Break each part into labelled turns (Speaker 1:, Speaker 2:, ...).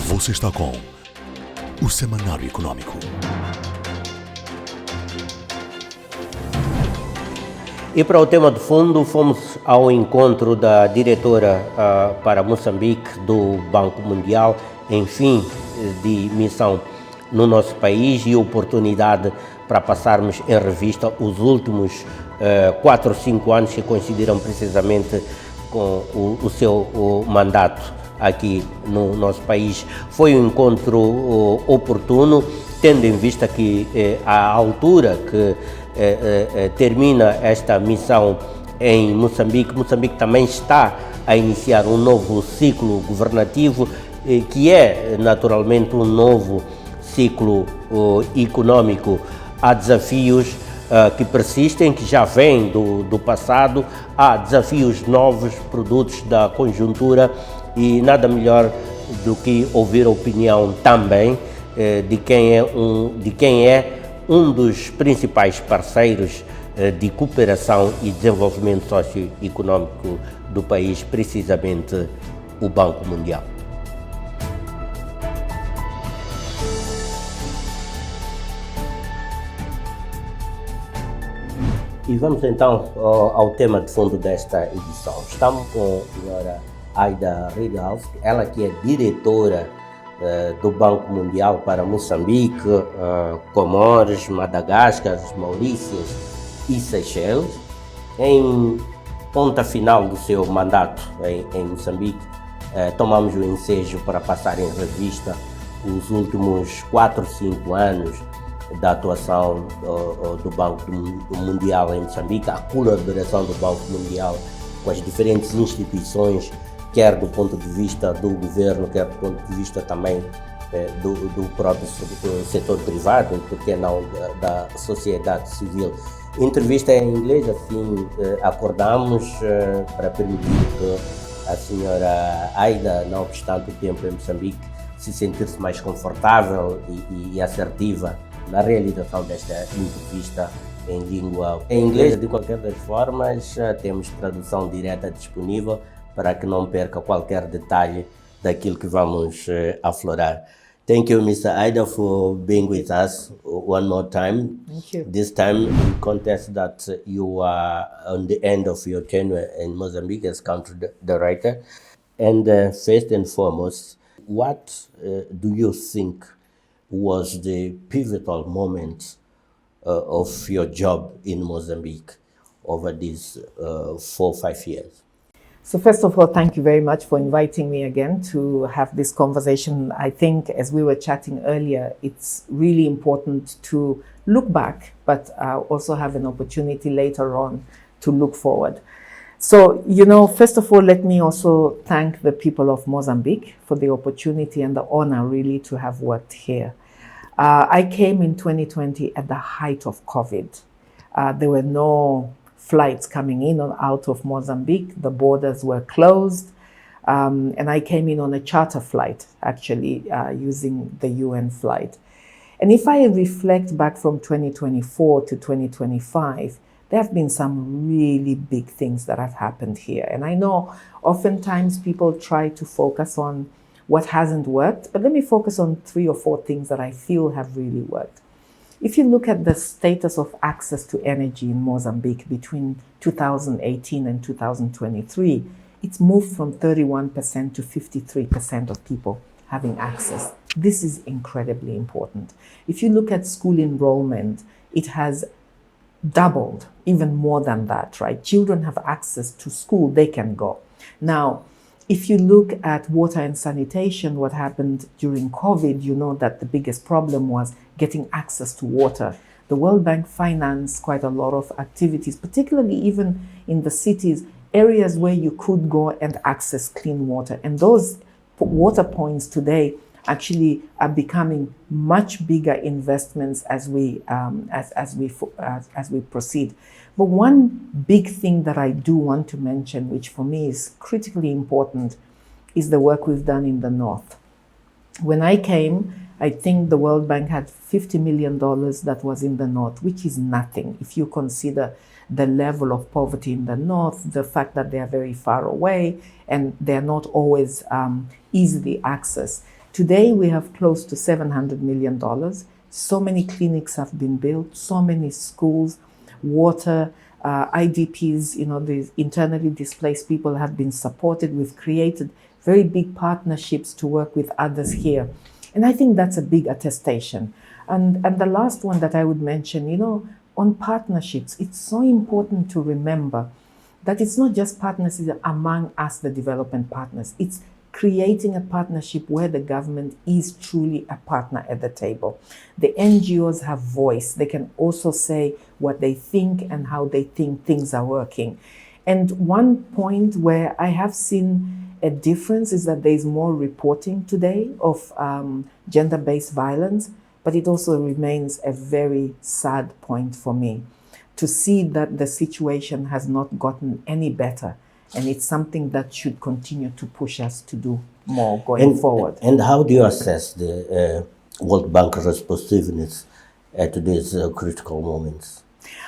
Speaker 1: Você está com o Semanário Económico.
Speaker 2: E para o tema de fundo, fomos ao encontro da diretora para Moçambique do Banco Mundial, em fim de missão no nosso país, e oportunidade para passarmos em revista os últimos 4 ou 5 anos que coincidiram precisamente com o seu mandato aqui no nosso país. Foi um encontro oportuno, tendo em vista que à altura que termina esta missão em Moçambique, Moçambique também está a iniciar um novo ciclo governativo, que é naturalmente um novo ciclo económico. Há desafios que persistem, que já vêm do passado, há desafios novos, produtos da conjuntura, e nada melhor do que ouvir a opinião também de quem é um dos principais parceiros de cooperação e desenvolvimento socioeconómico do país, precisamente o Banco Mundial. E vamos então ao tema de fundo desta edição. Estamos com a senhora Pswarayi-Riddihough, ela que é diretora do Banco Mundial para Moçambique, Comores, Madagascar, Maurícias e Seychelles. Em ponta final do seu mandato em Moçambique, tomamos o ensejo para passar em revista os últimos 4 ou 5 anos da atuação do Banco Mundial em Moçambique, a colaboração do Banco Mundial com as diferentes instituições, quer do ponto de vista do governo, quer do ponto de vista também do próprio setor privado, e por que não da sociedade civil. Entrevista em inglês, assim, acordamos para permitir que a senhora Idah, não obstante o tempo em Moçambique, se sentisse mais confortável e assertiva na realização desta entrevista em língua em inglês. De qualquer das formas, temos tradução direta disponível para que não perca qualquer detalhe daquilo que vamos aflorar. Thank you, Mr. Idah, for being with us one more time.
Speaker 3: Thank you.
Speaker 2: This time we contest that you are on the end of your tenure in Mozambique as country director. And first and foremost, what do you think was the pivotal moment of your job in Mozambique over these 4 or 5 years?
Speaker 3: So first of all, thank you very much for inviting me again to have this conversation. I think, as we were chatting earlier, it's really important to look back, but also have an opportunity later on to look forward. So, first of all, let me also thank the people of Mozambique for the opportunity and the honor really to have worked here. I came in 2020 at the height of COVID. There were no flights coming in or out of Mozambique. The borders were closed. And I came in on a charter flight, actually, using the UN flight. And if I reflect back from 2024 to 2025, there have been some really big things that have happened here. And I know oftentimes people try to focus on what hasn't worked, but let me focus on 3 or 4 things that I feel have really worked. If you look at the status of access to energy in Mozambique between 2018 and 2023, it's moved from 31% to 53% of people having access. This is incredibly important. If you look at school enrollment, it has doubled, even more than that, right? Children have access to school, they can go. Now, if you look at water and sanitation, what happened during COVID, you know that the biggest problem was getting access to water. The World Bank financed quite a lot of activities, particularly even in the cities, areas where you could go and access clean water. And those water points today actually are becoming much bigger investments as we proceed. But one big thing that I do want to mention, which for me is critically important, is the work we've done in the north. When I came, I think the World Bank had $50 million that was in the north, which is nothing if you consider the level of poverty in the north, the fact that they are very far away and they are not always easily accessed. Today we have close to $700 million. So many clinics have been built, so many schools, water, IDPs, the internally displaced people have been supported. We've created very big partnerships to work with others here. And I think that's a big attestation. And the last one that I would mention, on partnerships, it's so important to remember that it's not just partnerships among us, the development partners. It's creating a partnership where the government is truly a partner at the table. The NGOs have voice. They can also say what they think and how they think things are working. And one point where I have seen a difference is that there is more reporting today of gender-based violence, but it also remains a very sad point for me to see that the situation has not gotten any better. And it's something that should continue to push us to do more going forward.
Speaker 2: And how do you assess the World Bank responsiveness at these critical moments?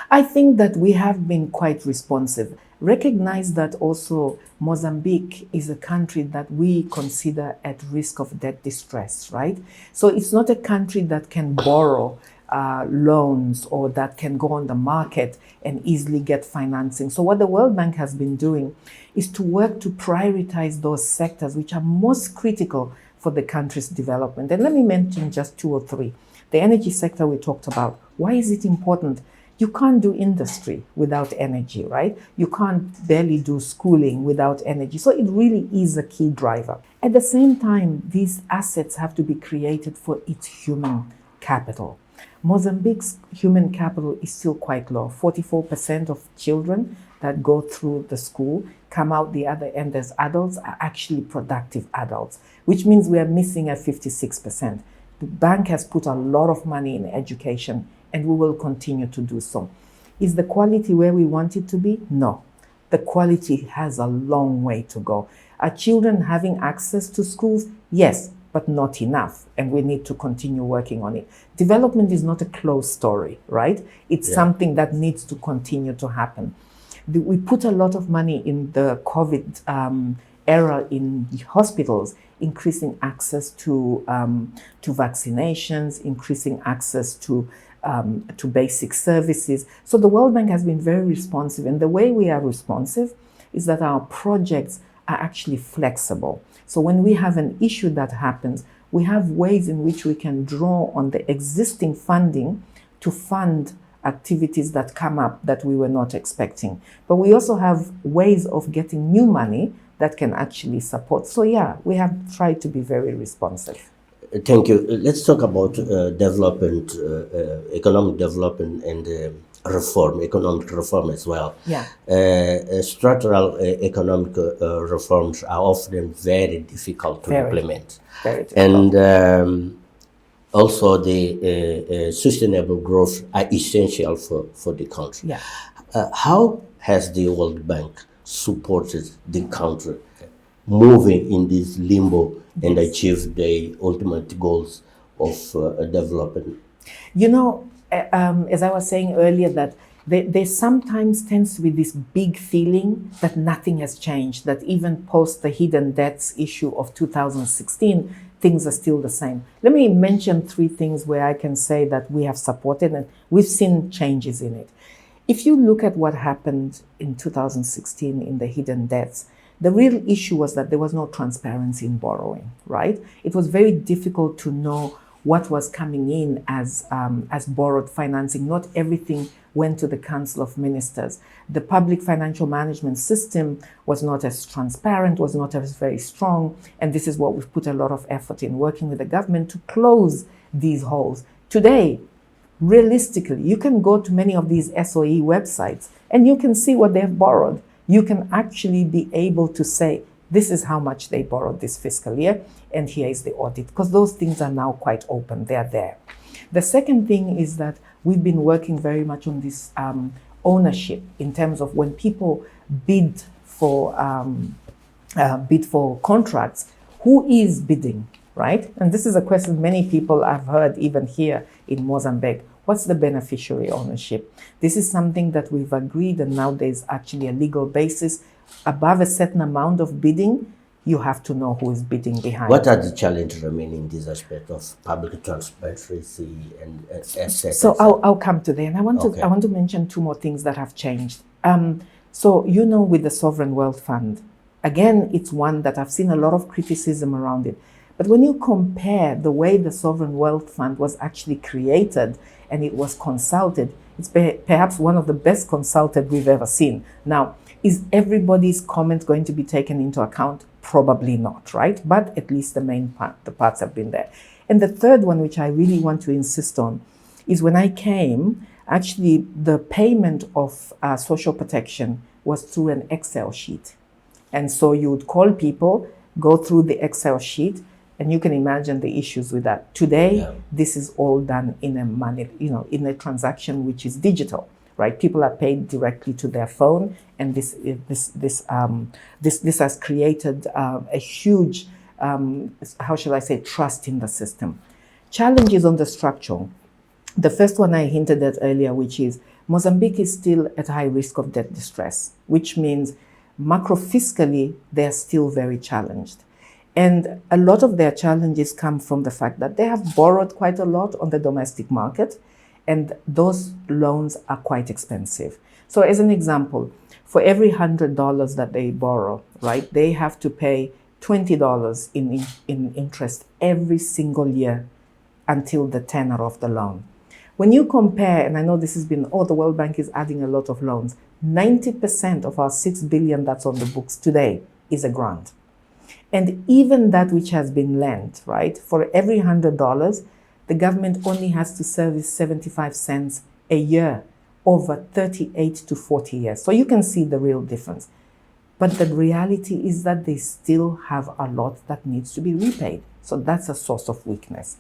Speaker 3: I think that we have been quite responsive. Recognize that also Mozambique is a country that we consider at risk of debt distress, right? So it's not a country that can borrow loans or that can go on the market and easily get financing. So what the World Bank has been doing is to work to prioritize those sectors which are most critical for the country's development. And let me mention just 2 or 3. The energy sector we talked about. Why is it important? You can't do industry without energy, right? You can't barely do schooling without energy. So it really is a key driver. At the same time, these assets have to be created for its human capital. Mozambique's human capital is still quite low. 44% of children that go through the school come out the other end as adults are actually productive adults, which means we are missing at 56%. The bank has put a lot of money in education, and we will continue to do so. Is the quality where we want it to be? No. The quality has a long way to go. Are children having access to schools? Yes, but not enough, and we need to continue working on it. Development is not a closed story, right? It's something that needs to continue to happen. We put a lot of money in the COVID era in hospitals, increasing access to vaccinations, increasing access to basic services. So the World Bank has been very responsive, and the way we are responsive is that our projects are actually flexible. So when we have an issue that happens, we have ways in which we can draw on the existing funding to fund activities that come up that we were not expecting. But we also have ways of getting new money that can actually support. So yeah, we have tried to be very responsive.
Speaker 2: Thank you. Let's talk about development, economic development and reform, economic reform as well.
Speaker 3: Yeah.
Speaker 2: Structural economic reforms are often very difficult to implement.
Speaker 3: Very difficult.
Speaker 2: And also the sustainable growth are essential for the country.
Speaker 3: Yeah.
Speaker 2: How has the World Bank supported the country moving in this limbo and achieve the ultimate goals of development?
Speaker 3: As I was saying earlier, that there sometimes tends to be this big feeling that nothing has changed, that even post the hidden debts issue of 2016, things are still the same. Let me mention 3 things where I can say that we have supported and we've seen changes in it. If you look at what happened in 2016 in the hidden debts, the real issue was that there was no transparency in borrowing, right? It was very difficult to know what was coming in as borrowed financing. Not everything went to the Council of Ministers. The public financial management system was not as transparent, was not as very strong, and this is what we've put a lot of effort in, working with the government to close these holes. Today, realistically, you can go to many of these SOE websites and you can see what they've borrowed. You can actually be able to say, this is how much they borrowed this fiscal year, and here is the audit, because those things are now quite open, they're there. The second thing is that we've been working very much on this ownership in terms of when people bid for contracts, who is bidding, right? And this is a question many people have heard even here in Mozambique. What's the beneficiary ownership? This is something that we've agreed, and now there's actually a legal basis. Above a certain amount of bidding, you have to know who is bidding behind.
Speaker 2: What are the challenges remaining in this aspect of public transparency and etc.?
Speaker 3: So I'll come to there, and I want
Speaker 2: Okay.
Speaker 3: to mention two more things that have changed. So with the Sovereign Wealth Fund, again, it's one that I've seen a lot of criticism around it. But when you compare the way the Sovereign Wealth Fund was actually created and it was consulted, it's perhaps one of the best consulted we've ever seen. Now, is everybody's comment going to be taken into account? Probably not, right? But at least the parts have been there. And the third one, which I really want to insist on, is when I came, actually the payment of social protection was through an Excel sheet. And so you would call people, go through the Excel sheet, and you can imagine the issues with that. Today, this is all done in a transaction which is digital, right? People are paid directly to their phone, and this has created a huge, trust in the system. Challenges on the structure. The first one I hinted at earlier, which is Mozambique is still at high risk of debt distress, which means macro-fiscally, they're still very challenged. And a lot of their challenges come from the fact that they have borrowed quite a lot on the domestic market, and those loans are quite expensive. So as an example, for every $100 that they borrow, right, they have to pay $20 in interest every single year until the tenor of the loan. When you compare, and I know this has been, the World Bank is adding a lot of loans, 90% of our $6 billion that's on the books today is a grant. And even that which has been lent, right, for every $100, the government only has to service 75 cents a year over 38 to 40 years. So you can see the real difference. But the reality is that they still have a lot that needs to be repaid. So that's a source of weakness.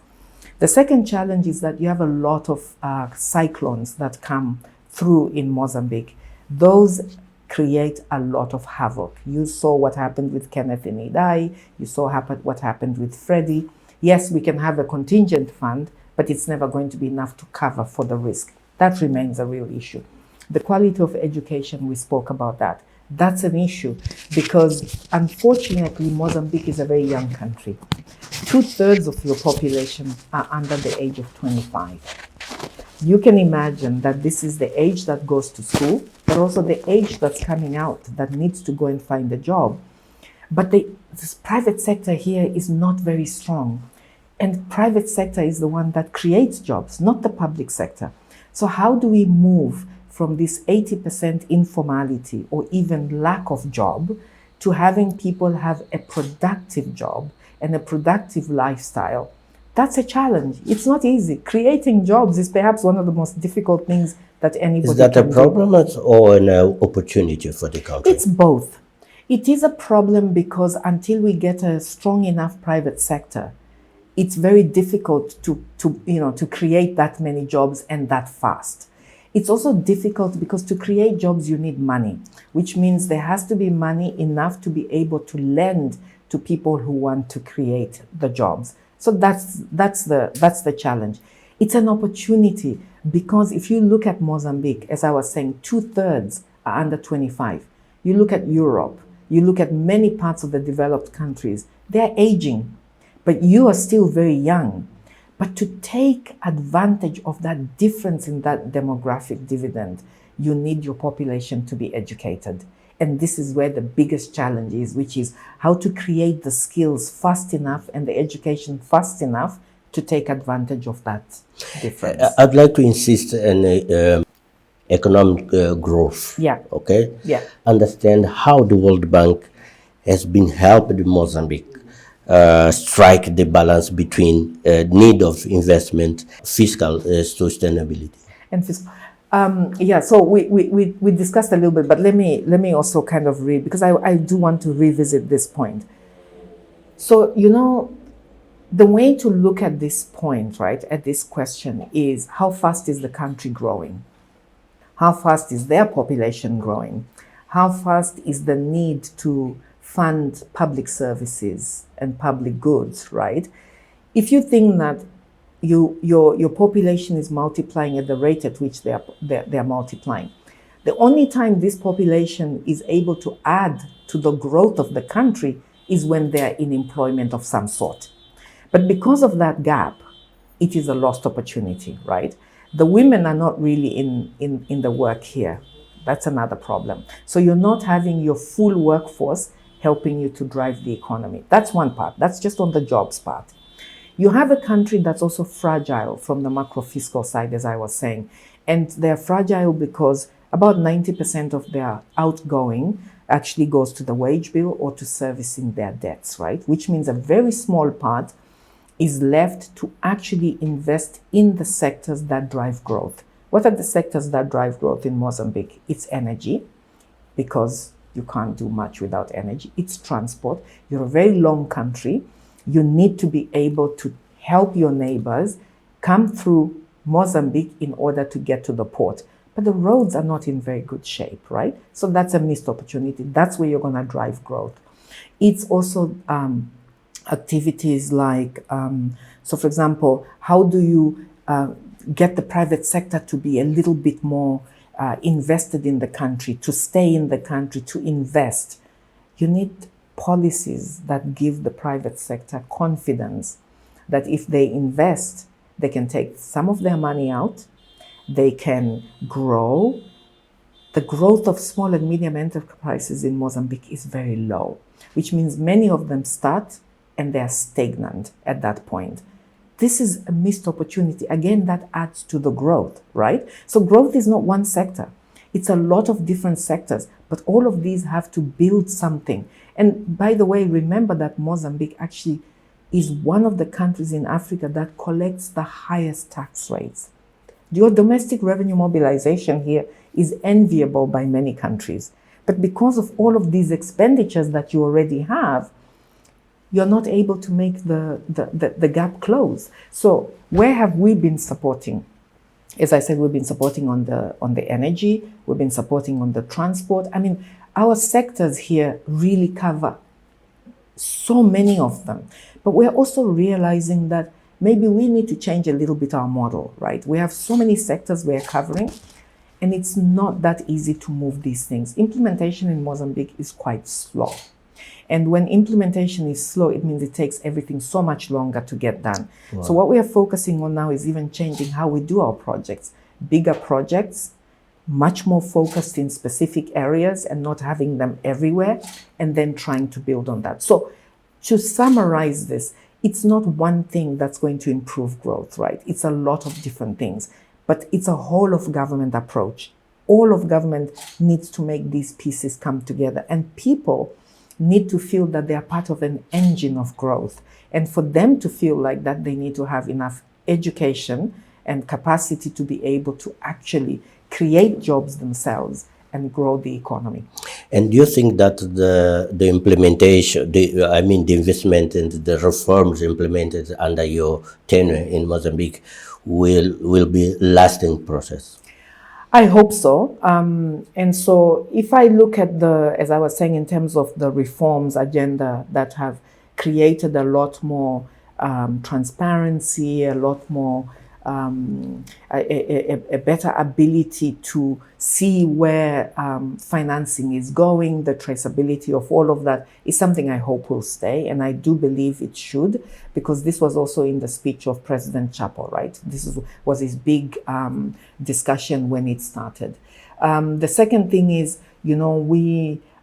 Speaker 3: The second challenge is that you have a lot of cyclones that come through in Mozambique. Those create a lot of havoc. You saw what happened with Kenneth in Idah. You saw what happened with Freddie. Yes, we can have a contingent fund, but it's never going to be enough to cover for the risk. That remains a real issue. The quality of education, we spoke about that. That's an issue because, unfortunately, Mozambique is a very young country. 2/3 of your population are under the age of 25. You can imagine that this is the age that goes to school, but also the age that's coming out that needs to go and find a job. But this private sector here is not very strong. And private sector is the one that creates jobs, not the public sector. So how do we move from this 80% informality or even lack of job to having people have a productive job and a productive lifestyle? That's a challenge. It's not easy. Creating jobs is perhaps one of the most difficult things that anybody can do.
Speaker 2: Is that a problem or an opportunity for the country?
Speaker 3: It's both. It is a problem because until we get a strong enough private sector, it's very difficult to create that many jobs and that fast. It's also difficult because to create jobs, you need money, which means there has to be money enough to be able to lend to people who want to create the jobs. So that's the challenge. It's an opportunity because if you look at Mozambique, as I was saying, 2/3 are under 25. You look at Europe, you look at many parts of the developed countries, they're aging, but you are still very young. But to take advantage of that difference in that demographic dividend, you need your population to be educated. And this is where the biggest challenge is, which is how to create the skills fast enough and the education fast enough to take advantage of that difference.
Speaker 2: I'd like to insist on economic growth.
Speaker 3: Yeah.
Speaker 2: Okay?
Speaker 3: Yeah.
Speaker 2: Understand how the World Bank has been helping Mozambique strike the balance between need of investment, fiscal sustainability.
Speaker 3: And fiscal. So we discussed a little bit, but let me also kind of read, because I do want to revisit this point. So, the way to look at this point, right, at this question is how fast is the country growing? How fast is their population growing? How fast is the need to fund public services and public goods, right? If you think that your population is multiplying at the rate at which they're multiplying, the only time this population is able to add to the growth of the country is when they're in employment of some sort. But because of that gap, it is a lost opportunity, right? The women are not really in the work here. That's another problem. So you're not having your full workforce helping you to drive the economy. That's one part. That's just on the jobs part. You have a country that's also fragile from the macro fiscal side, as I was saying. And they're fragile because about 90% of their outgoing actually goes to the wage bill or to servicing their debts, right? Which means a very small part is left to actually invest in the sectors that drive growth. What are the sectors that drive growth in Mozambique? It's energy, because you can't do much without energy. It's transport. You're a very long country. You need to be able to help your neighbors come through Mozambique in order to get to the port. But the roads are not in very good shape, right? So that's a missed opportunity. That's where you're going to drive growth. It's also activities like, so for example, how do you get the private sector to be a little bit more invested in the country, to stay in the country, to invest? You need policies that give the private sector confidence that if they invest, they can take some of their money out, they can grow. The growth of small and medium enterprises in Mozambique is very low, which means many of them start and they're stagnant at that point. This is a missed opportunity. Again, that adds to the growth, right? So growth is not one sector. It's a lot of different sectors, but all of these have to build something. And by the way, remember that Mozambique actually is one of the countries in Africa that collects the highest tax rates. Your domestic revenue mobilization here is enviable by many countries. But because of all of these expenditures that you already have, you're not able to make the gap close. So where have we been supporting? As I said, we've been supporting on the energy, we've been supporting on the transport. I mean, our sectors here really cover so many of them. But we're also realizing that maybe we need to change a little bit our model, right? We have so many sectors we're covering, and it's not that easy to move these things. Implementation in Mozambique is quite slow. And when implementation is slow, it means it takes everything so much longer to get done. Wow. So what we are focusing on now is even changing how we do our projects. Bigger projects, much more focused in specific areas and not having them everywhere, and then trying to build on that. So to summarize this, it's not one thing that's going to improve growth, right? It's a lot of different things, but it's a whole of government approach. All of government needs to make these pieces come together, and people need to feel that they are part of an engine of growth. And for them to feel like that, they need to have enough education and capacity to be able to actually create jobs themselves and grow the economy.
Speaker 2: And do you think that the implementation, the investment and the reforms implemented under your tenure in Mozambique will be lasting process?
Speaker 3: I hope so. And so if I look at as I was saying, in terms of the reforms agenda that have created a lot more transparency, a lot more, a better ability to see where financing is going, the traceability of all of that is something I hope will stay. And I do believe it should, because this was also in the speech of President Chapo, right? This was his big discussion when it started. The second thing is,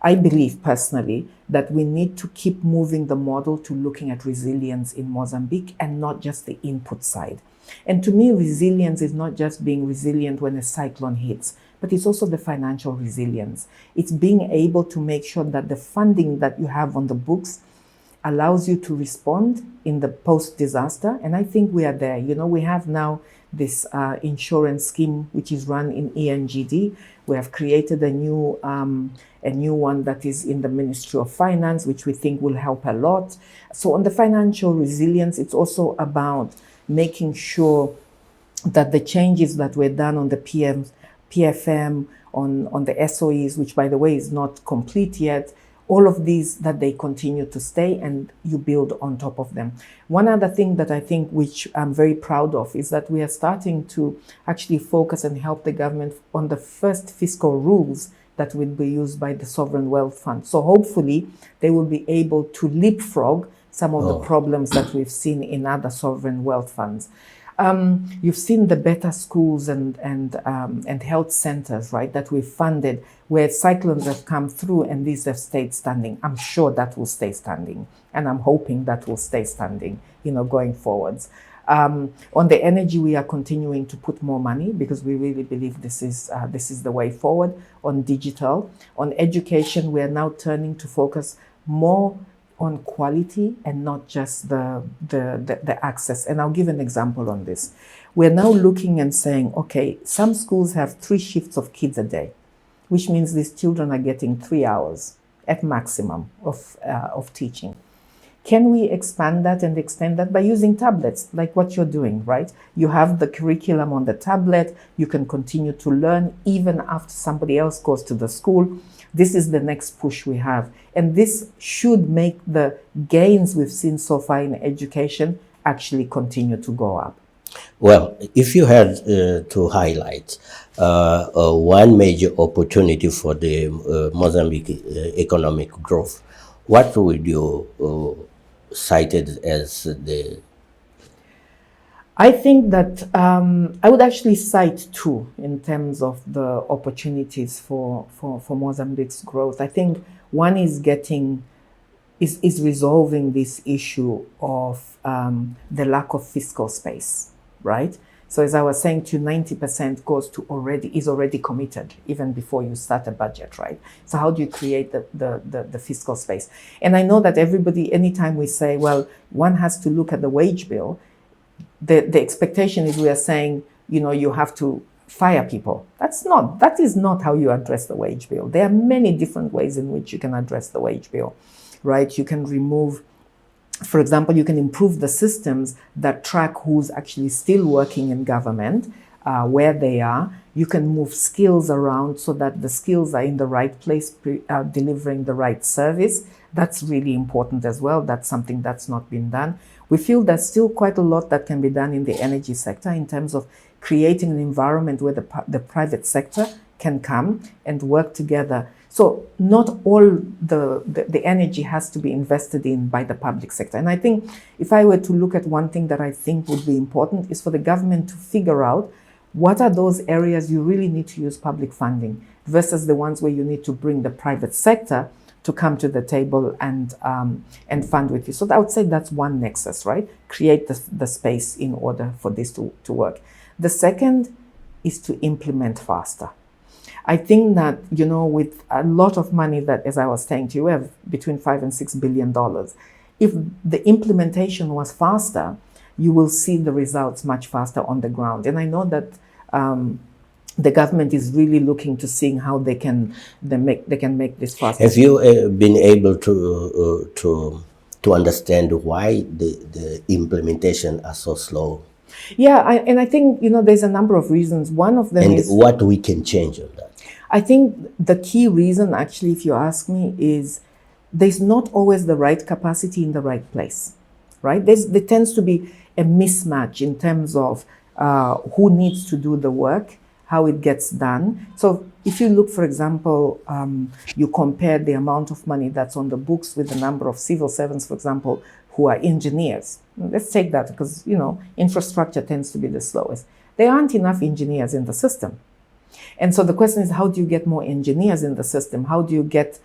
Speaker 3: I believe personally that we need to keep moving the model to looking at resilience in Mozambique and not just the input side. And to me, resilience is not just being resilient when a cyclone hits, but it's also the financial resilience. It's being able to make sure that the funding that you have on the books allows you to respond in the post-disaster. And I think we are there. We have now this insurance scheme, which is run in ENGD. We have created a new one that is in the Ministry of Finance, which we think will help a lot. So on the financial resilience, it's also about making sure that the changes that were done on the PFM, on the SOEs, which by the way is not complete yet, all of these, that they continue to stay and you build on top of them. One other thing that I think, which I'm very proud of, is that we are starting to actually focus and help the government on the first fiscal rules that will be used by the sovereign wealth fund. So hopefully they will be able to leapfrog some of the problems that we've seen in other sovereign wealth funds. You've seen the better schools and health centers, right, that we've funded, where cyclones have come through and these have stayed standing. I'm sure that will stay standing, and I'm hoping that will stay standing, going forwards. On the energy, we are continuing to put more money because we really believe this is the way forward. On digital, on education, we are now turning to focus more on quality and not just the access. And I'll give an example on this. We're now looking and saying, okay, some schools have 3 shifts of kids a day, which means these children are getting 3 hours at maximum of teaching. Can we expand that and extend that by using tablets, like what you're doing, right? You have the curriculum on the tablet. You can continue to learn even after somebody else goes to the school. This is the next push we have. And this should make the gains we've seen so far in education actually continue to go up.
Speaker 2: Well, if you had to highlight one major opportunity for the Mozambique economic growth, what would you cite it as the...
Speaker 3: I think that I would actually cite 2 in terms of the opportunities for Mozambique's growth. I think one is resolving this issue of the lack of fiscal space, right? So as I was saying to you, 90% is already committed even before you start a budget, right? So how do you create the fiscal space? And I know that everybody, anytime we say, well, one has to look at the wage bill, the expectation is we are saying, you have to fire people. That is not how you address the wage bill. There are many different ways in which you can address the wage bill, right? You can remove, for example, you can improve the systems that track who's actually still working in government, where they are. You can move skills around so that the skills are in the right place, delivering the right service. That's really important as well. That's something that's not been done. We feel there's still quite a lot that can be done in the energy sector in terms of creating an environment where the private sector can come and work together. So not all the energy has to be invested in by the public sector. And I think if I were to look at one thing that I think would be important is for the government to figure out what are those areas you really need to use public funding versus the ones where you need to bring the private sector to come to the table and fund with you. So I would say that's one nexus, right? Create the space in order for this to work. The second is to implement faster. I think that, with a lot of money that, as I was saying to you, we have between $5 and $6 billion. If the implementation was faster, you will see the results much faster on the ground. And I know that the government is really looking to seeing how they can make this faster.
Speaker 2: Have you been able to understand why the implementation are so slow?
Speaker 3: Yeah, and I think there's a number of reasons. One of them is
Speaker 2: what we can change on that.
Speaker 3: I think the key reason, actually, if you ask me, is there's not always the right capacity in the right place, right? There tends to be a mismatch in terms of who needs to do the work, how it gets done. So if you look, for example, you compare the amount of money that's on the books with the number of civil servants, for example, who are engineers. Let's take that because, infrastructure tends to be the slowest. There aren't enough engineers in the system. And so the question is, how do you get more engineers in the system? How do you get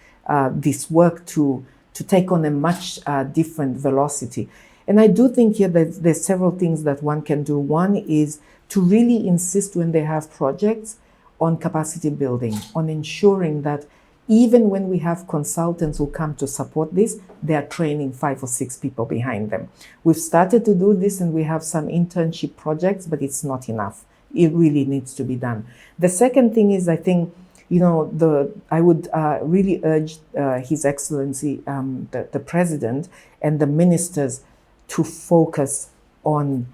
Speaker 3: this work to take on a much different velocity? And I do think here that there's several things that one can do. One is to really insist when they have projects on capacity building, on ensuring that even when we have consultants who come to support this, they are training 5 or 6 people behind them. We've started to do this and we have some internship projects, but it's not enough. It really needs to be done. The second thing is, I think, I would really urge His Excellency, the President and the ministers to focus on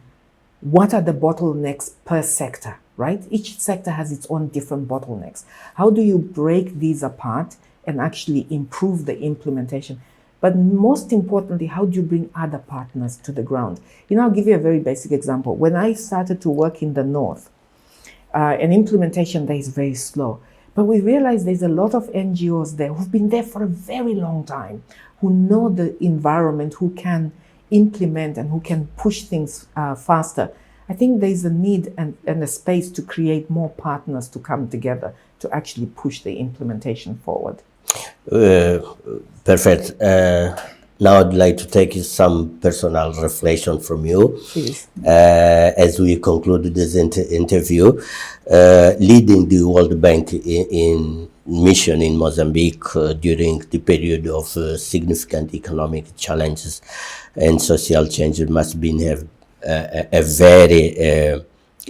Speaker 3: what are the bottlenecks per sector, right? Each sector has its own different bottlenecks. How do you break these apart and actually improve the implementation? But most importantly, how do you bring other partners to the ground? I'll give you a very basic example. When I started to work in the north, an implementation there is very slow. But we realize there's a lot of NGOs there who've been there for a very long time, who know the environment, who can implement and who can push things faster. I think there's a need and a space to create more partners to come together to actually push the implementation forward.
Speaker 2: Perfect. Now I'd like to take some personal reflection from you.
Speaker 3: Please.
Speaker 2: As we conclude this interview, leading the World Bank in mission in Mozambique during the period of significant economic challenges and social change must have a very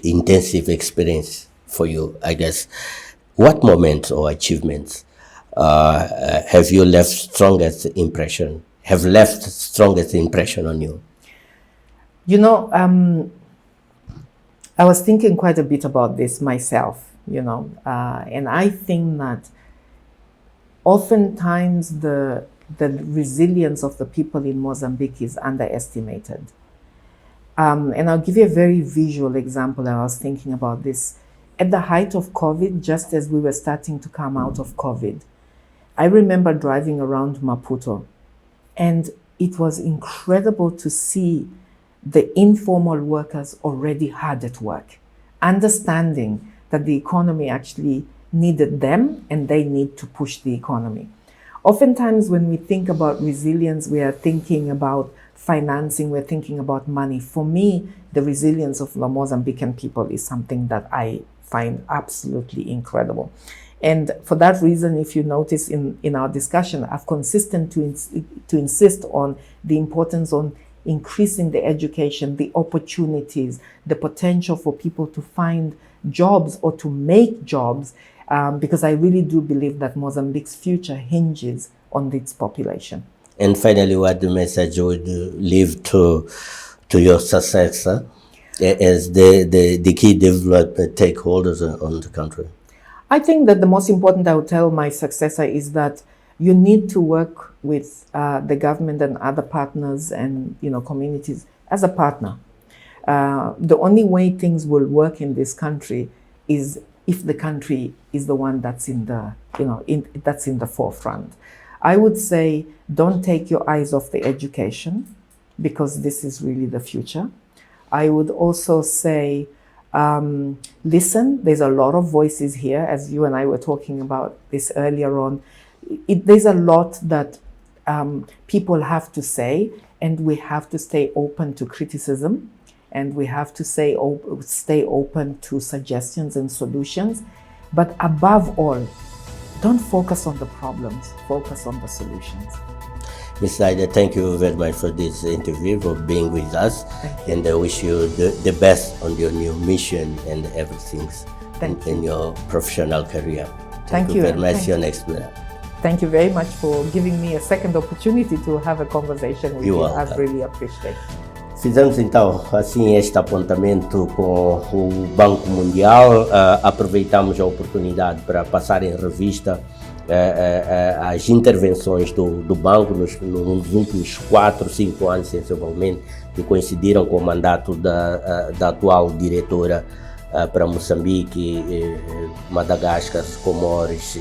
Speaker 2: intensive experience for you, I guess. What moments or achievements have left strongest impression on you?
Speaker 3: You know, I was thinking quite a bit about this myself, and I think that oftentimes the resilience of the people in Mozambique is underestimated. And I'll give you a very visual example. I was thinking about this. At the height of COVID, just as we were starting to come out of COVID, I remember driving around Maputo, and it was incredible to see the informal workers already hard at work, understanding that the economy actually needed them and they need to push the economy. Oftentimes when we think about resilience, we are thinking about financing, we're thinking about money. For me, the resilience of the Mozambican people is something that I find absolutely incredible. And for that reason, if you notice in our discussion, I've consistent to insist on the importance on increasing the education, the opportunities, the potential for people to find jobs or to make jobs, because I really do believe that Mozambique's future hinges on its population.
Speaker 2: And finally, what the message would leave to your successor as the key development stakeholders on the country?
Speaker 3: I think that the most important I would tell my successor is that you need to work with the government and other partners and communities as a partner. The only way things will work in this country is if the country is the one that's in the forefront. I would say don't take your eyes off the education, because this is really the future. I would also say listen. There's a lot of voices here, as you and I were talking about this earlier on. There's a lot that people have to say, and we have to stay open to criticism, and we have to stay open to suggestions and solutions. But above all, don't focus on the problems, focus on the solutions.
Speaker 2: Ms. Idah, thank you very much for this interview, for being with us, and I wish you the best on your new mission and everything in your professional career. Thank you very much. Your next plan.
Speaker 3: Thank you very much for giving me a second opportunity to have a conversation with you. I really appreciate it.
Speaker 2: Fizemos então assim este apontamento com o Banco Mundial. Aproveitamos a oportunidade para passar em revista as intervenções do banco nos últimos 4, 5 anos, sensivelmente, que coincidiram com o mandato da atual diretora para Moçambique, Madagascar, Comores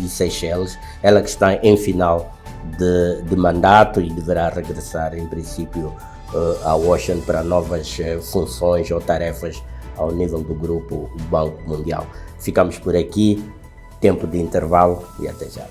Speaker 2: e Seychelles. Ela que está em final de mandato e deverá regressar, em princípio, a Washington para novas funções ou tarefas ao nível do grupo Banco Mundial. Ficamos por aqui, tempo de intervalo e até já.